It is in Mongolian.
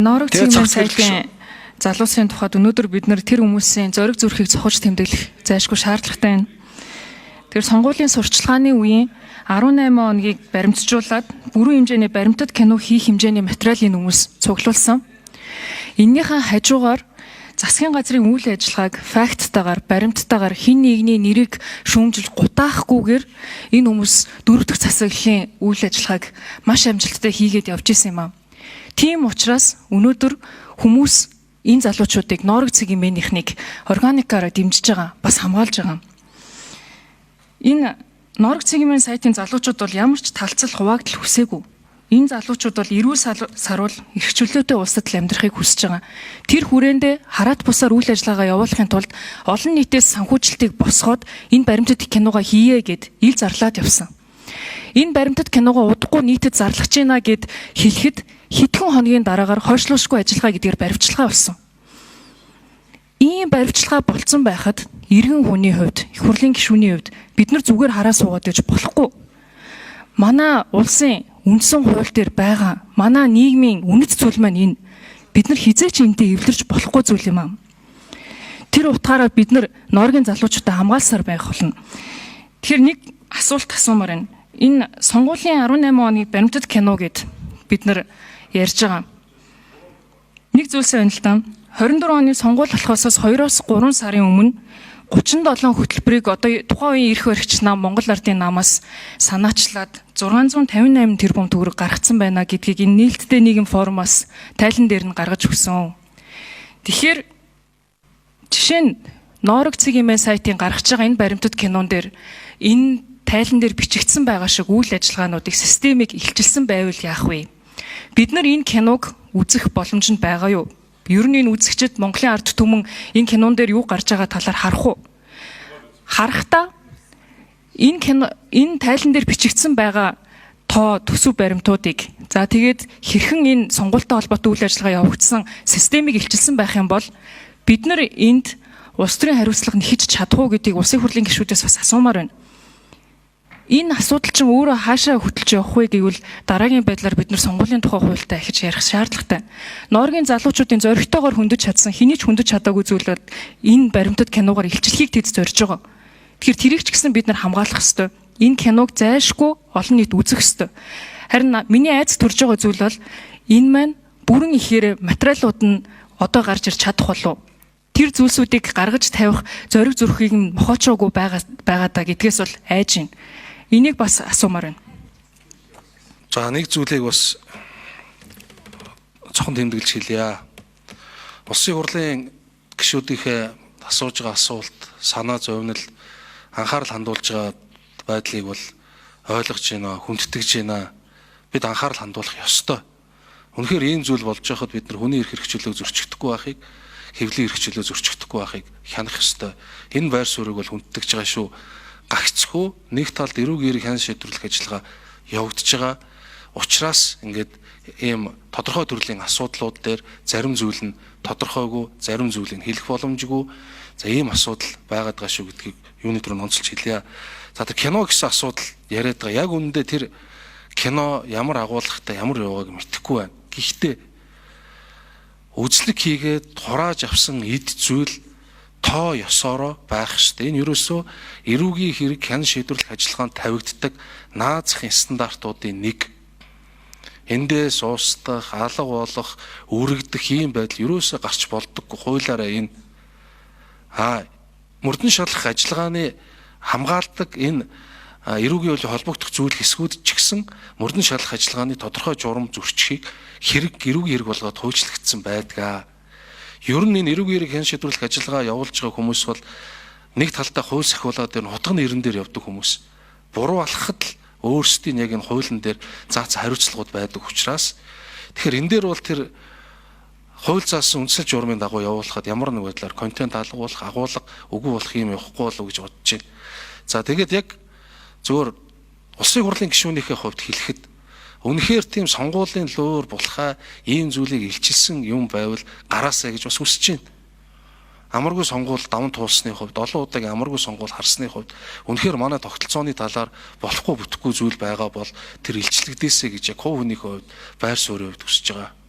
Ноорог цэгмийн сайтын залуусын тухайд өнөөдөр бид нэр тэр хүмүүсийн зориг зүрхийг цохож тэмдэглэх зайлшгүй шаардлагатай байна. Тэр сонгуулийн сурчлагын үеийн 18 оногийг баримтжуулаад бүрэн хэмжээний баримтат кино хийх хэмжээний материалын хүмүүс цуглуулсан. Эннийхэн хажуугаар засгийн газрын үйл ажиллагааг факттайгаар, баримттайгаар хин нэгний нэрийг шүүмжилж гутаахгүйгээр энэ хүмүүс дөрөв дэх засаглалын үйл ажиллагааг маш амжилттай хийгээд явж исэн юм аа. Тийм учраас өнөөдөр хүмүүс энэ залуучуудыг Ноорог цэгмийнхнийг органикаараа дэмжиж байгаа, бас хамгаалж байгаа. Энэ Ноорог цэгмийн сайтын залуучууд бол ямар ч талцал хуваагдал хүсээгүй. Энэ залуучууд бол эрүүл саруул эрх чөлөөтэй улсад л амьдрахыг хүсэж байгаа. Тэр хүрээндээ хараат бусаар үйл ажиллагаа явуулахын тулд олон нийтээс санхүүжилтийг босгоод энэ баримтат киногоо хийе гэд ил зарлаад явсан. Энэ баримтат киногоо удахгүй нийтэд зарлах гэж байна гэд хэлэхэд хэдхэн хоногийн дараагаар хойшлуулшгүй ажиллагаа гэдгээр баримтчилгаа болсон. Ийм баримтчилгаа болцсон байхад иргэн хүний хувьд, их хурлын гишүүний хувьд бид нар зүгээр хараа суугаад гэж болохгүй. Манай улсын үндсэн хууль дээр байгаа манай нийгмийн үнэт зүйл маань энэ. Бид нар хизээч энтэй эвлэрч болохгүй зүйл юм аа. Тэр утгаараа бид нар Ноорогийн залуучуудаа хамгаалсаар байх болно. Тэгэхээр нэг асуулт асуумаар байна. Энэ сонгуулийн 18 оны баримтат кино гэд бид нар ярьж байгаа. Нэг зүйлсээ байна л да. 24 оны сонгуул болохоос 2-3 сарын өмнө 37 хөтөлбөрийг одоо тухайн үеийн эрх баригч нам Монгол Ардын намаас санаачлаад 658 тэрбум төгрөг гаргацсан байна гэдгийг энэ нээлттэй нийгэм форумаас тайлан дээр нь гаргаж өгсөн. Тэгэхээр жишээ нь Ноорог цэгмийн сайтын гаргаж байгаа энэ баримтат кинон дээр энэ тайлан дээр бичигдсэн байгаа шиг үйл ажиллагаануудыг системийг илчилсэн байвал яах вэ? Бид нар энэ киног үзэх боломж нь байгаа юу? Ер нь энэ үзэгчид Монголын ард түмэн энэ кинон дээр юу гарч байгаа талаар харах уу? Харахдаа энэ тайлан дээр бичигдсэн байгаа тоо төсөв баримтуудыг за тэгээд хэрхэн энэ сонгуультай холбоотой үйл ажиллагаа явагдсан системийг илчилсэн байх юм бол бид нар энд улс төрийн хариуцлага нэхэж чадах уу гэдгийг улсын хурлын гишүүдээс бас асуумаар байна. Энэ асуудал чинь өөрөө хаашаа хөтлж явах вэ гэвэл дараагийн байдлаар бид нар сонгуулийн тухай хуультай ахиж ярих шаардлагатай. Ноорогийн залуучуудын зоригтойгоор хөндөж чадсан, хэний ч хөндөж чадаагүй зүйл бол энэ баримтат киногоор илчлэхийг тэд зорж байгаа. Тэгэхээр тэрийг ч гэсэн бид нар хамгаалах ёстой. Энэ киног зайлшгүй олон нийт үзэх ёстой. Харин миний айц төрж байгаа зүйл бол энэ маань бүрэн ихээр материалууд нь одоо гарч ирч чадах болов. Тэр зүйлсүүдийг гаргаж тавих зориг зүрхийг нь мохоочоогүй байгаа даа гэдгээс бол айж байна. Энийг бас асуумаар байна. За нэг зүйлийг бас цохон тэмдэглэж хэлье. Улсын хурлын гишүүдийнхээ асууж байгаа асуулт, санаа зовнил, анхаарал хандуулж байгаа байдлыг бол ойлгож байна, хүндэтгэж байна. Бид анхаарал хандуулах ёстой. Үнэхээр ийм зүйл болж байхад бид нар хүний эрх хэрэгчлөө зөрчигдөхгүй байхыг, хэвлийн хэрэгчлөө зөрчигдөхгүй байхыг хянах ёстой. Энэ байр суурийг бол хүндэтгэж байгаа шүү. Гагцгүй нэг талд эрүүг эерэг хян шийдвэрлэх ажиллагаа явагдаж байгаа. Учираас ингээд ийм тодорхой төрлийн асуудлууд дээр зарим зүйл нь тодорхойгүй, зарим зүйлийг хэлэх боломжгүй. За ийм асуудал байгаад байгаа шүү гэдгийг юуны төрөнд онцолж хэлье. За тэр кино гэсэн асуудал яриад байгаа. Яг үүндээ тэр кино ямар агуулгатай, ямар явааг мэдэхгүй байна. Гэхдээ үзлэг хийгээд хурааж авсан эд зүйл тоо ёсороо байх штэ. Энэ ерөөсөө эрүүгийн хэрэг хян шийдвэрлэх ажиллагаанд тавигддаг наазахын стандартуудын нэг. Эндээс уустах, алга болох, үрэгдэх ийм байдал ерөөсөө гарч болдоггүй. Хуулиараа энэ мөрдөн шалгах ажиллагааны хамгаалдаг энэ эрүүгийн үеийн холбогдох зүйл хэсгүүд ч гэсэн мөрдөн шалгах ажиллагааны тодорхой журам зөрчихийг эрүүгийн хэрэг болгоод хуульчлагдсан байдаг. Ер нь энэ эрүүгийн хэрэг хян шийдвэрлэх ажиллагаа явуулж байгаа хүмүүс бол нэг талдаа хууль сахиулаад дээр хутганы нэрэн дээр явдаг хүмүүс. Буруу алхахад л өөрсдийн яг энэ хуулийн дээр заац хариуцлагууд байдаг учраас тэгэхээр энэ дээр бол тэр хууль заасан үндсэл журмын дагуу явуулахад ямар нэг байдлаар контент алгуулах, агуулга үгүй болох юм явахгүй болов гэж бодож байна. За тэгээд яг зөвөр улсын хурлын гишүүнийхээ хувьд хэлэхэд үнэхээр тийм сонгуулийн луур булхаа ийм зүйлийг илчилсэн юм байвал гараасаа гэж бас хүсэж байна. Амаргүй сонгуул даван туулсны хувьд, олон удаагийн амаргүй сонгуул харсны хувьд үнэхээр манай тогтолцооны талаар болохгүй бүтэхгүй зүйл байгаа бол тэр илчлэгдээсэ гэж яг хувь хүнийхээ хувьд байр суурийн хувьд хүсэж байгаа.